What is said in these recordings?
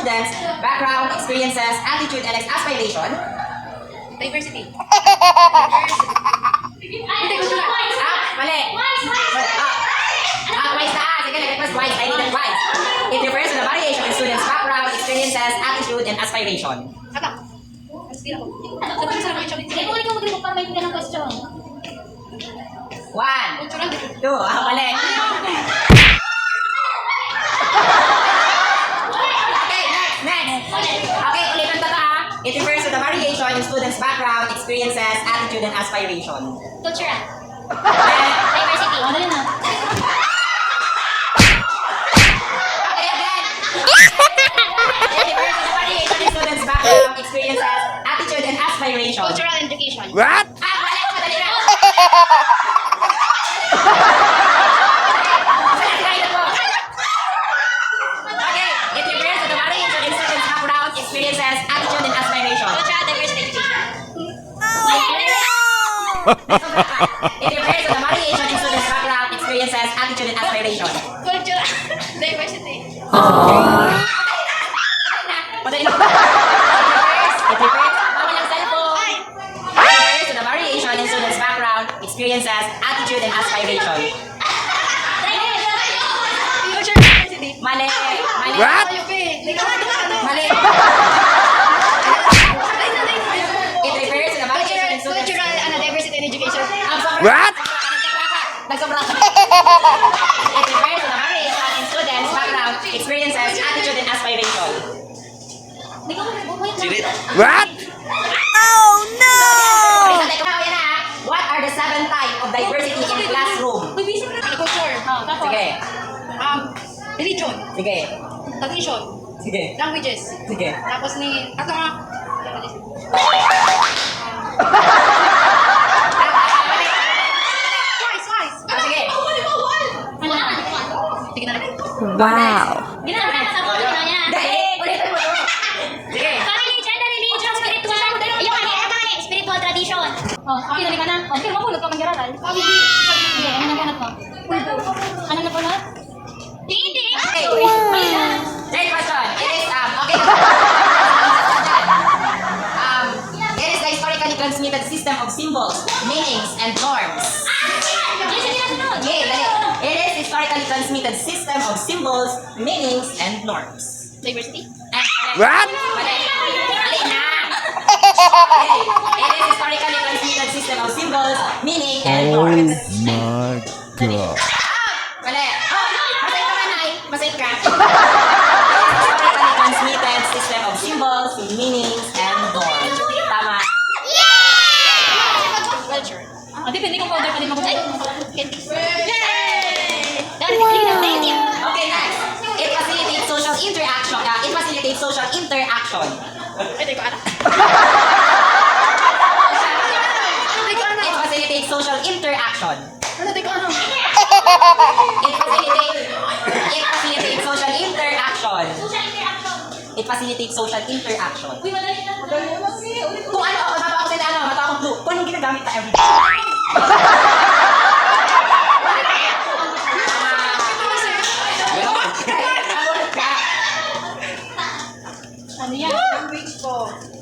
students, background, experiences, attitude, and aspiration. Diversity. Mali. Wise na. Sige, nag-request wise. I needed wise. It refers to the variation in students' background, experiences, attitude, and aspiration. Aba. Sige ako. Tapos sa question. Sige, kung ikaw magaling mo para may ng question. 1, 2, mali. Okay, next. Okay, ulitin to ha. It refers to the variation in students' background, experiences, attitude, and aspiration. Cultural. Diversity. Ano yun na? Okay, again. It refers to the variation in students' background, experiences, attitude, and aspiration. Cultural education. What? Mali. Madali na. Okay, it refers to the variation in students' background, experiences, attitude, and aspiration. Cultural diversity education. It refers to the variation in students' background, experiences, attitude, and aspiration. Cultural diversity. Madali na. It refers, bawal ang cellphone. It refers to the variation in students' background, experiences, attitude, and aspiration. Cultural diversity. Mali. What? Mali. It refers to the variation in students' Cultural diversity and education. What? Nagsobra ka. It refers to the variation in students' background, experiences, attitude, and aspiration. What? Oh no! What are the 7 types of diversity in classroom? Culture. Sige. Religion. Sige. Tradition. Sige. Languages. Sige. Tapos ni... Ato nga. Wise. Ah, sige. Sige na lang. Wow. Ginagawa sa mga na yan. Dahil, ulitin mo to. Sige. Family, gender, religion, spiritual. Yung spiritual tradition. Oh, okay, dali ka na. Oh, pero mapulot ka mag-araral. Family. Sige, ano naghanap mo? Ano na pala? Hindi. Okay. Third question. It is, okay. It is the historically transmitted system of symbols, meanings, and norms. Yeah, dali. It is historically transmitted system of symbols, meanings, and norms. Diversity. What? Mali na. Okay. It is historically transmitted system of symbols, meaning, and Oh norms. my god. Mali. Masay ka nanay. Masay ka. Historically transmitted system of symbols, meanings, and norms. Tama. Culture. Depende kung powder pa din mag-check. Thank you. Okay, next. It facilitates social interaction. It facilitates social interaction. Ito ko anak. It facilitates social interaction. Ano ito ko anak? It facilitates social interaction. It facilitates social interaction. Uy, madali na. Kung ano, mata ako sa mata akong blue. Kung anong ginagamit na everyday. Ano yan?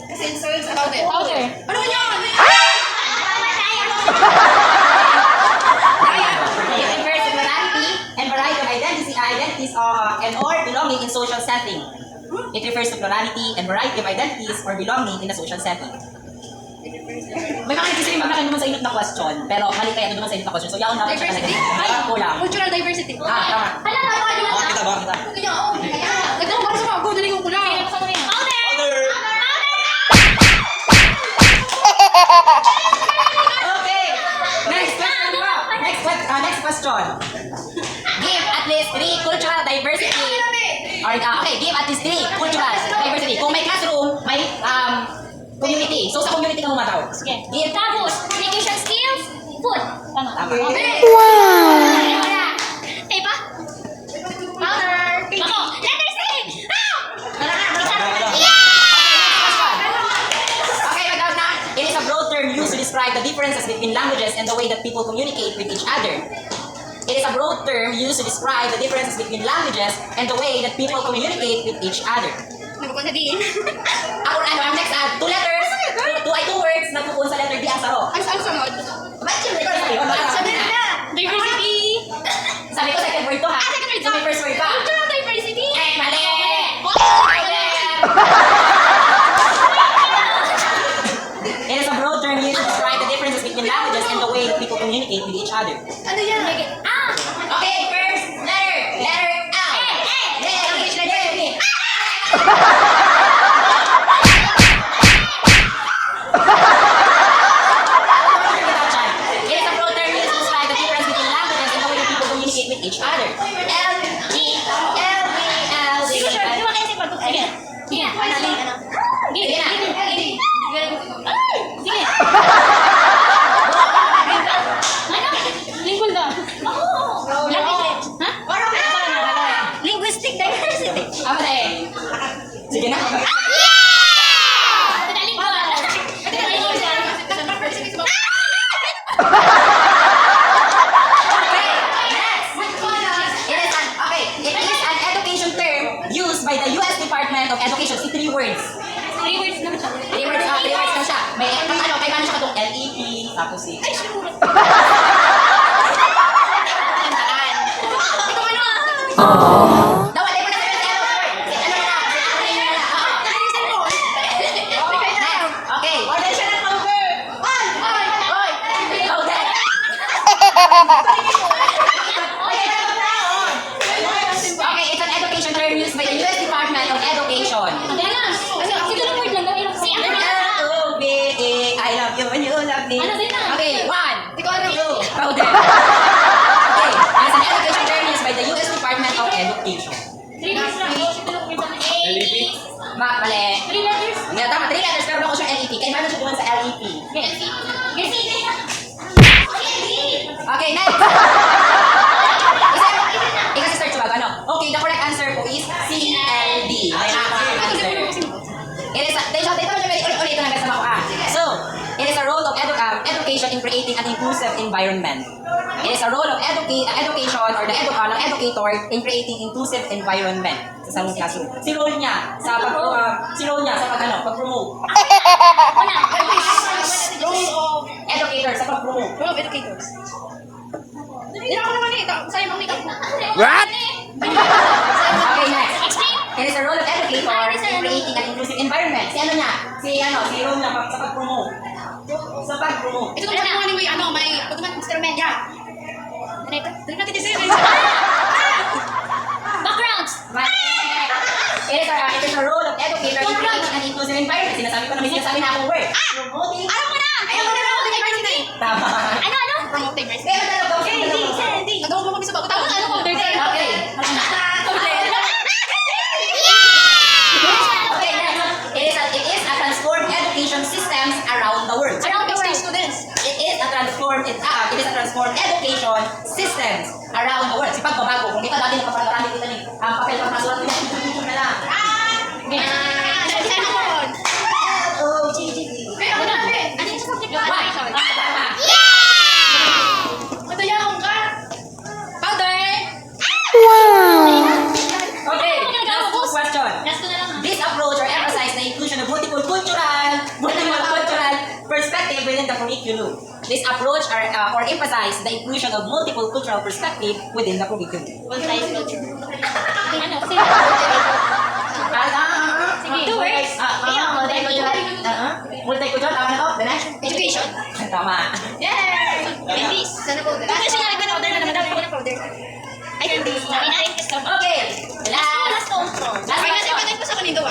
Kasi soil sa powder. Powder. Ano yan? It refers to plurality and variety of identities and or belonging in social setting. It refers to plurality and variety of identities or belonging in a social setting. May mga nagsisimim ba naman sa inot na question, pero mali kaya doon naman sa inot na question. So, yaon naman siya Diversity. talaga. Ay, kulang. Cultural diversity. Tama. Hala, tayo na. Kita ba? Kita. Nagdang para sa mga go, dali ko kulang. Okay. Next question. Give at least 3 cultural diversity. Or, okay, give at least 3 cultural diversity. Kung may classroom, may community. So, sa community ka lumataw. Sige. Give. Tapos, communication skills, food. Tama. Tama. Okay. Wow. Eh pa? Powder. Ako, letter C. Okay, wag na. It is a broad term used to describe the differences between languages and the way that people communicate with each other. It is a broad term used to describe the differences between languages and the way that people communicate with each other. Nagpupunta din. Ako, ang next, two letters, two words, nagpupunta sa letter D ang saro. Ang sunod. Ba't siyempre ko sa'yo? Sabi na. Diversity. Sabi ko second word to ha. Second word to. So may first word pa. Diversity. Mali! It is a broad term used to describe the differences between languages and the way people communicate with each other. Ano yan? Okay, first letter. Letter L. Letter. It is a broad term used to describe the difference between languages and the way people communicate with each other. L, G, L, B, L, D. Sige, sure. Di ba kasi pag... Sige. Sige. Ano? Sige na. Sige. Ano? Lingkod na. Ha? Linguistic diversity. Apa na eh? Sige na. Tadaling ko. It is an education term used by the U.S. Department of Education. See, 3 words. 3 words na siya. 3 words na siya. May kay paano siya katong LEP, tapos si... Ay, sure. Nawala mo na sa LEP word. Ano na? Okay. Order siya ng powder. Oy! Powder. Okay, it's an education term used by the U.S. Department of Education. Kaya na. Sige lang word lang. Si ano na? L-O-V-A, I love you when you love me. Ano din na? Okay, 1, Hindi ko alam. 2, powder. Okay, it's an education term used by the U.S. Department of Education. 3 words lang. Sige lang word lang. Mali. 3 letters. Hindi, tama, 3 letters pero bako siya LEP. Kaya paano siya duman sa LEP? Okay, next. Ika-search ba? Ano? Okay, the correct answer po is CLD. May answer. It is a, ulit na nagkasama ko So, it is a role of education in creating an inclusive environment. It is a role of education or the educator in creating inclusive environment sa salong classroom. Si role niya sa pag-promote. Role of Educator sa pag-promote. Role of educators. Hindi ako naman eh. Sayang ang makeup mo. What? Okay, next. Explain. It is a role of educator in creating an inclusive environment. Si role niya sa pag-promote. Sa pag-promote. Ito kung ano may may instrument. Yeah. Ano ito? Doon natin kasi. Backgrounds. It is a role of educator in creating an inclusive environment. Sinasabi ko na may sinasabi na akong word. Promoting. Alam mo na! Alam mo na promote diversity. Tama. Ano? Promote diversity. Kaya madalo daw. Hindi. Nagawa mo kami sa bago. Tama ano kung Okay. Okay, next. It is a transformed education systems around the world. Around the world. Students. It is a transformed education systems around the world. Si pagbabago, kung kita dati nagpaparami kita ni ang papel pag masulat niya, na lang. Ano mo? L-O-G-G-E. Ano yung subject mo? Why? Ito yung ka. Powder. Okay, last question. Last ko na lang. This approach or emphasize the inclusion of multiple cultural perspective within the curriculum. This approach or emphasize the inclusion of multiple cultural perspective within the curriculum. One size culture. Ano? Sige. Sige. 2 words. Multicultural, tama na to? The next? Education. Tama. Yay! Candies. Sana powder. Ito siya nga powder na naman. Dami ko na powder. Ay, candies. Ay, narin ko sa Okay. Last one. Ay, natin pa tayo sa kanito ba?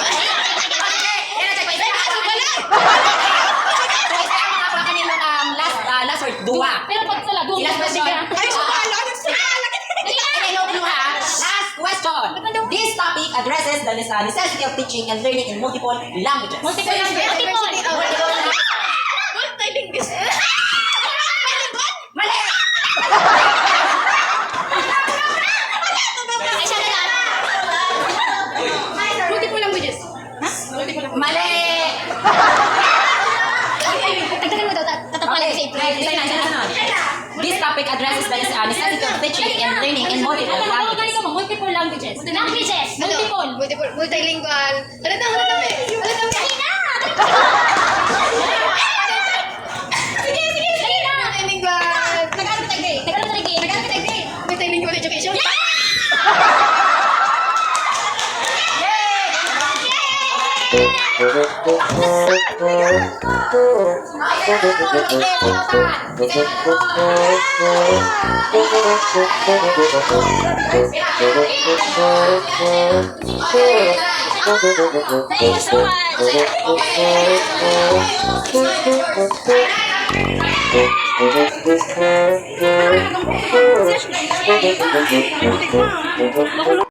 Last word, dua. Pero pag sala, doon. Last question. Ay, sumala. Last question. This topic addresses the necessity of teaching and learning in multiple languages. Multiple. Multilingual. Mali! Ay, siya na lang. Multiple languages. Ha? Mali! Tagdagan mo daw. Tatapalan Okay, kasi. sunod. This topic addresses the necessity of teaching and learning in multiple languages. Multiple languages. Languages. Multiple. Multilingual. Halata mo. Dali na! Sige, sige, dali na! Multilingual. Tagalog tagdi. Tagalog tagdi. Multilingual education. Thank you so much.